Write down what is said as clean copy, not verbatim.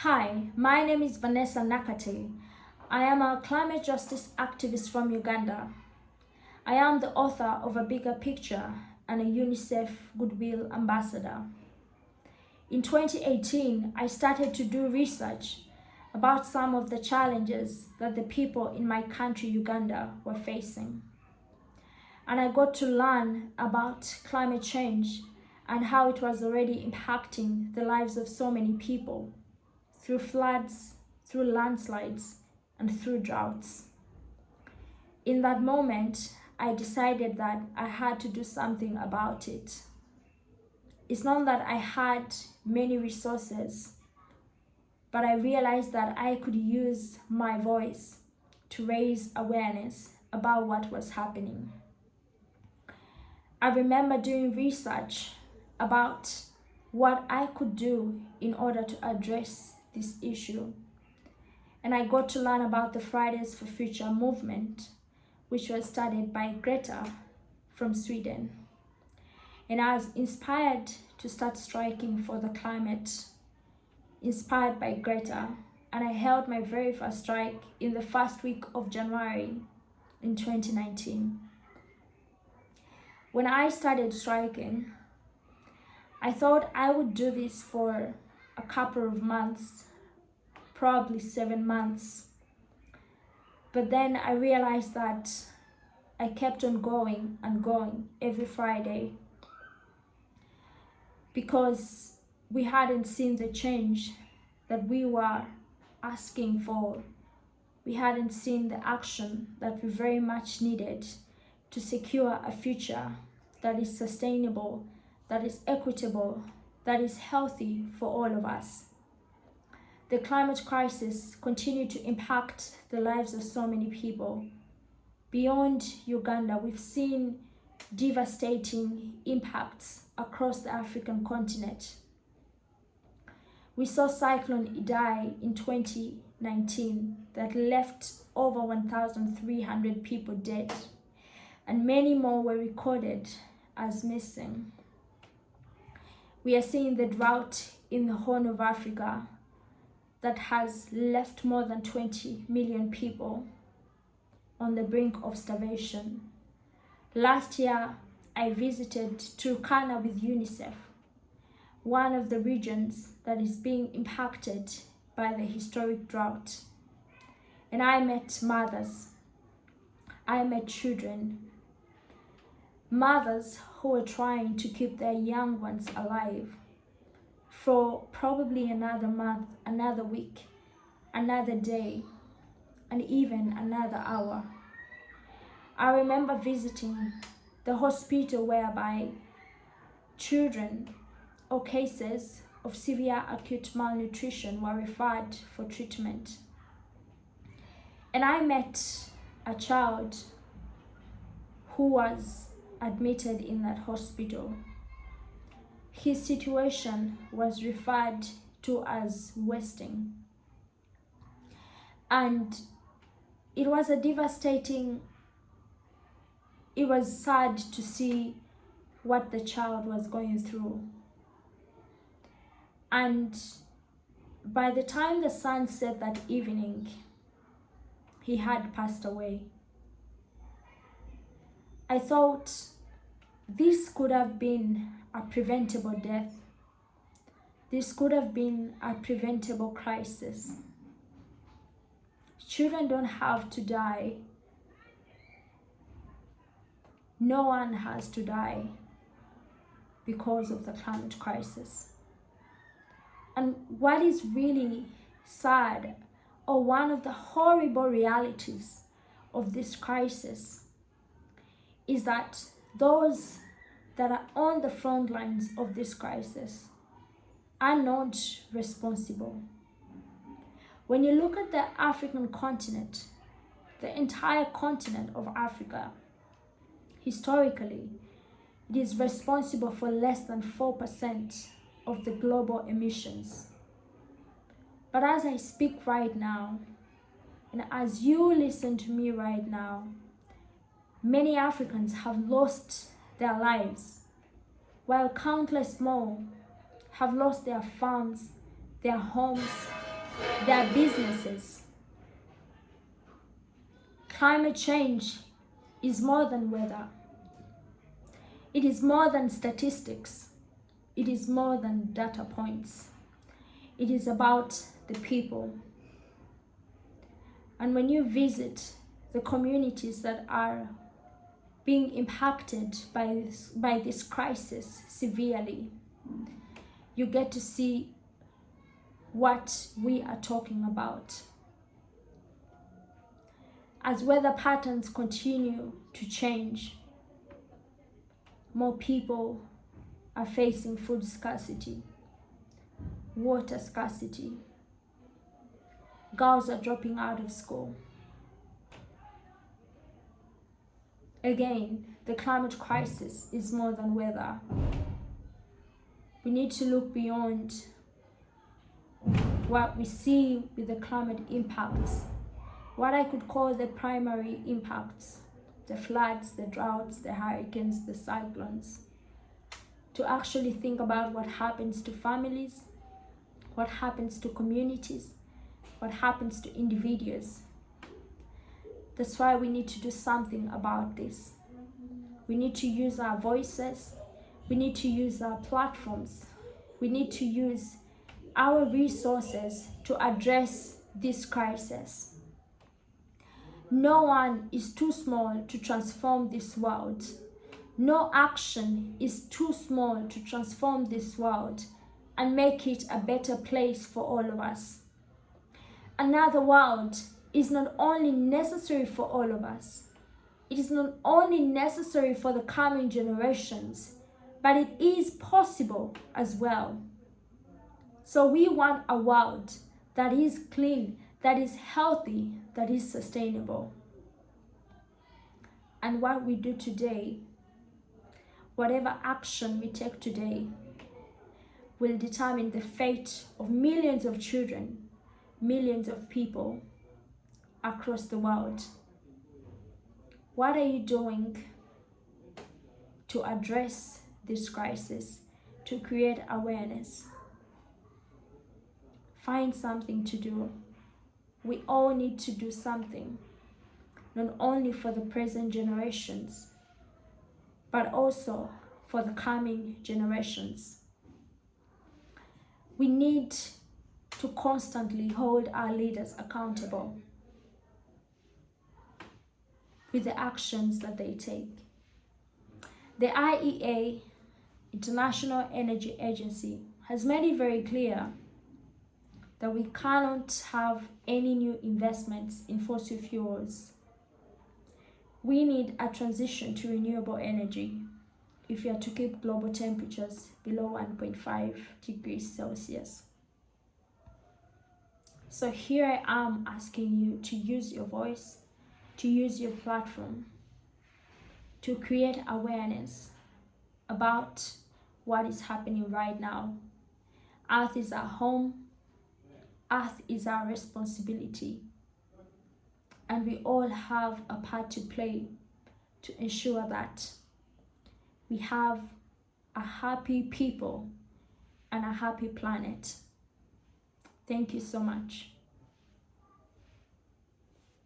Hi, my name is Vanessa Nakate. I am a climate justice activist from Uganda. I am the author of A Bigger Picture and a UNICEF Goodwill Ambassador. In 2018, I started to do research about some of the challenges that the people in my country, Uganda, were facing. And I got to learn about climate change and how it was already impacting the lives of so many people through floods, through landslides, and through droughts. In that moment, I decided that I had to do something about it. It's not that I had many resources, but I realized that I could use my voice to raise awareness about what was happening. I remember doing research about what I could do in order to address this issue. And I got to learn about the Fridays for Future movement, which was started by Greta from Sweden. And I was inspired to start striking for the climate, inspired by Greta. And I held my very first strike in the first week of January in 2019. When I started striking, I thought I would do this for a couple of months, probably 7 months. But then I realized that I kept on going and going every Friday because we hadn't seen the change that we were asking for. We hadn't seen the action that we very much needed to secure a future that is sustainable, that is equitable, that is healthy for all of us. The climate crisis continued to impact the lives of so many people. Beyond Uganda, we've seen devastating impacts across the African continent. We saw Cyclone Idai in 2019 that left over 1,300 people dead, and many more were recorded as missing. We are seeing the drought in the Horn of Africa that has left more than 20 million people on the brink of starvation. Last year, I visited Turkana with UNICEF, one of the regions that is being impacted by the historic drought. And I met mothers, I met children, mothers who were trying to keep their young ones alive for probably another month, another week, another day, and even another hour. I remember visiting the hospital whereby children or cases of severe acute malnutrition were referred for treatment. And I met a child who was admitted in that hospital. His situation was referred to as wasting. And it was it was sad to see what the child was going through. And by the time the sun set that evening, he had passed away. I thought this could have been a preventable death. This could have been a preventable crisis. Children don't have to die. No one has to die because of the climate crisis. And what is really sad, or one of the horrible realities of this crisis, is that those that are on the front lines of this crisis are not responsible. When you look at the African continent, the entire continent of Africa, historically, it is responsible for less than 4% of the global emissions. But as I speak right now, and as you listen to me right now, many Africans have lost their lives, while countless more have lost their farms, their homes, their businesses. Climate change is more than weather. It is more than statistics. It is more than data points. It is about the people. And when you visit the communities that are being impacted by this crisis severely, you get to see what we are talking about. As weather patterns continue to change, more people are facing food scarcity, water scarcity. Girls are dropping out of school. Again, the climate crisis is more than weather. We need to look beyond what we see with the climate impacts, what I could call the primary impacts, the floods, the droughts, the hurricanes, the cyclones, to actually think about what happens to families, what happens to communities, what happens to individuals. That's why we need to do something about this. We need to use our voices. We need to use our platforms. We need to use our resources to address this crisis. No one is too small to transform this world. No action is too small to transform this world and make it a better place for all of us. Another world is not only necessary for all of us, it is not only necessary for the coming generations, but it is possible as well. So we want a world that is clean, that is healthy, that is sustainable. And what we do today, whatever action we take today, will determine the fate of millions of children, millions of people across the world. What are you doing to address this crisis, to create awareness? Find something to do. We all need to do something, not only for the present generations, but also for the coming generations. We need to constantly hold our leaders accountable with the actions that they take. The IEA, International Energy Agency, has made it very clear that we cannot have any new investments in fossil fuels. We need a transition to renewable energy if we are to keep global temperatures below 1.5 degrees Celsius. So here I am asking you to use your voice, to use your platform, to create awareness about what is happening right now. Earth is our home. Earth is our responsibility. And we all have a part to play to ensure that we have a happy people and a happy planet. Thank you so much.